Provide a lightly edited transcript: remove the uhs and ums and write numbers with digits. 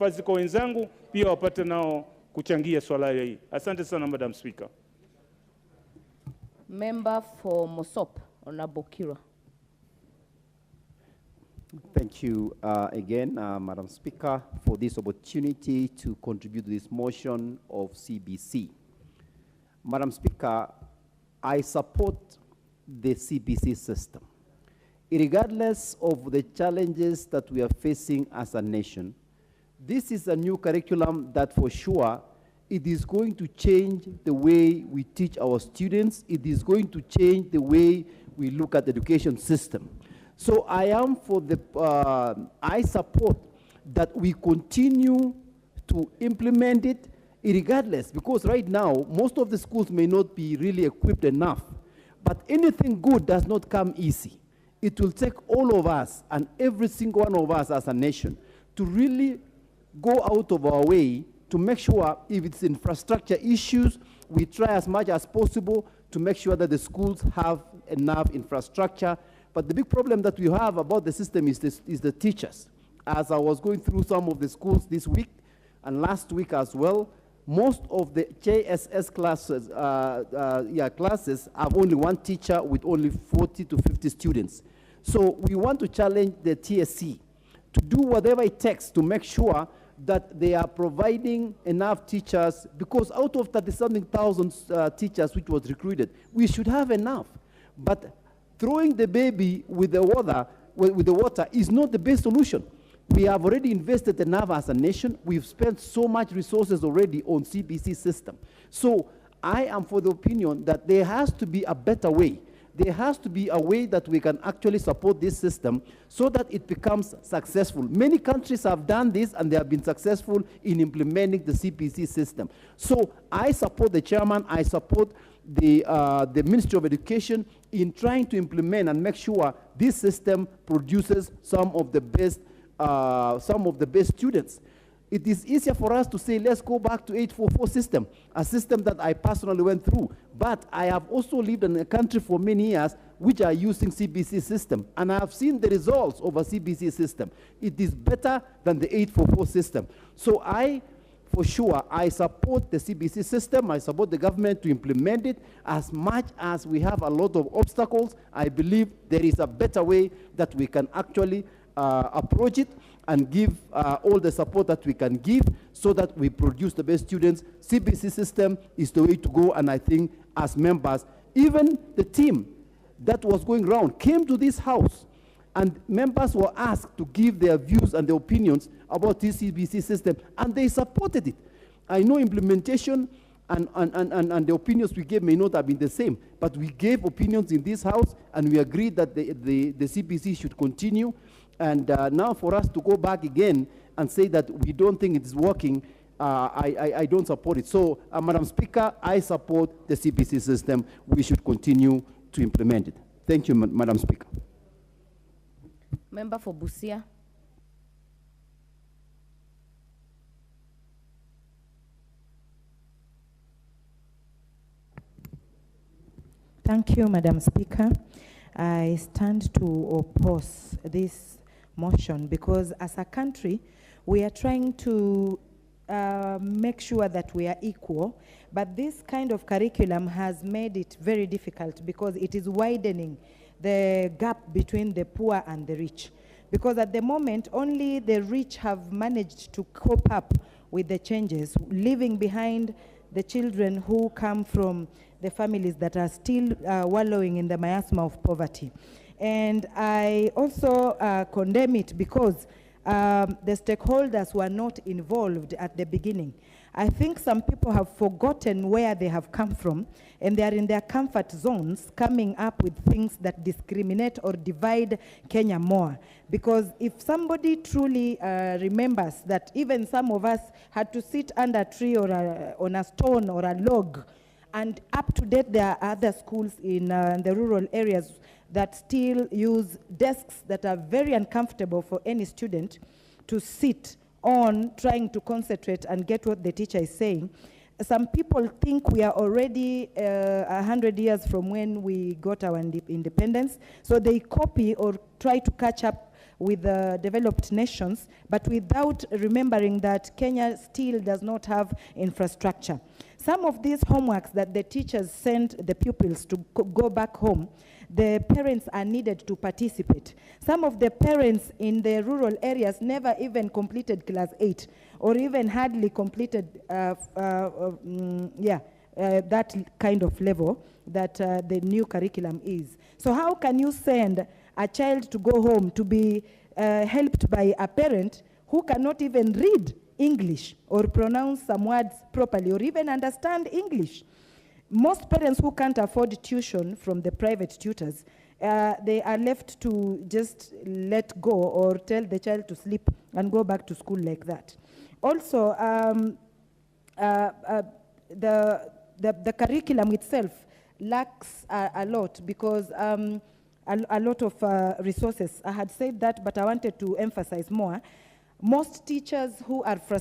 nafasi kwa wenzangu pia wapate nao kuchangia swala hili. Asante sana Madam Speaker. Member for Mosop, Honorable Kira. Thank you again, Madam Speaker, for this opportunity to contribute to this motion of CBC. Madam Speaker, I support the CBC system. Regardless of the challenges that we are facing as a nation, this is a new curriculum that for sure it is going to change the way we teach our students. It is going to change the way we look at the education system. So I am for the, I support that we continue to implement it regardless, because right now, most of the schools may not be really equipped enough, but anything good does not come easy. It will take all of us and every single one of us as a nation to really go out of our way to make sure if it's infrastructure issues, we try as much as possible to make sure that the schools have enough infrastructure. But the big problem that we have about the system is the teachers. As I was going through some of the schools this week and last week as well, most of the JSS classes, classes have only one teacher with only 40 to 50 students. So we want to challenge the TSC to do whatever it takes to make sure that they are providing enough teachers, because out of 30-something thousand teachers which was recruited, we should have enough. But throwing the baby with the water is not the best solution. We have already invested enough as a nation. We've spent so much resources already on CBC system. So I am for the opinion that there has to be a better way. There has to be a way that we can actually support this system so that it becomes successful. Many countries have done this and they have been successful in implementing the CBC system. So I support the chairman, I support the Ministry of Education in trying to implement and make sure this system produces some of the best students. It is easier for us to say, let's go back to 844 system, a system that I personally went through. But I have also lived in a country for many years which are using CBC system, and I have seen the results of a CBC system. It is better than the 844 system. So for sure, I support the CBC system. I support the government to implement it. As much as we have a lot of obstacles, I believe there is a better way that we can actually approach it and give all the support that we can give so that we produce the best students. CBC system is the way to go, and I think as members, even the team that was going around came to this house, and members were asked to give their views and their opinions about this CBC system, and they supported it. I know implementation and the opinions we gave may not have been the same, but we gave opinions in this house, and we agreed that the CBC should continue. And now for us to go back again and say that we don't think it's working, I don't support it. So, Madam Speaker, I support the CBC system. We should continue to implement it. Thank you, Madam Speaker. Member for Busia. Thank you, Madam Speaker. I stand to oppose this motion because as a country, we are trying to make sure that we are equal, but this kind of curriculum has made it very difficult because it is widening the gap between the poor and the rich. Because at the moment, only the rich have managed to cope up with the changes, leaving behind the children who come from the families that are still wallowing in the miasma of poverty. And I also condemn it because the stakeholders were not involved at the beginning. I think some people have forgotten where they have come from, and they are in their comfort zones coming up with things that discriminate or divide Kenya more. Because if somebody truly remembers that even some of us had to sit under a tree or on a stone or a log, and up to date there are other schools in the rural areas that still use desks that are very uncomfortable for any student to sit on, trying to concentrate and get what the teacher is saying. Some people think we are already 100 years from when we got our independence, so they copy or try to catch up with the developed nations, but without remembering that Kenya still does not have infrastructure. Some of these homeworks that the teachers send the pupils to go back home, the parents are needed to participate. Some of the parents in the rural areas never even completed class 8 or even hardly completed that kind of level that the new curriculum is. So how can you send a child to go home to be helped by a parent who cannot even read English or pronounce some words properly or even understand English? Most parents who can't afford tuition from the private tutors, they are left to just let go or tell the child to sleep and go back to school like that. Also, the curriculum itself lacks a lot because a lot of resources. I had said that, but I wanted to emphasize more. Most teachers who are frustrated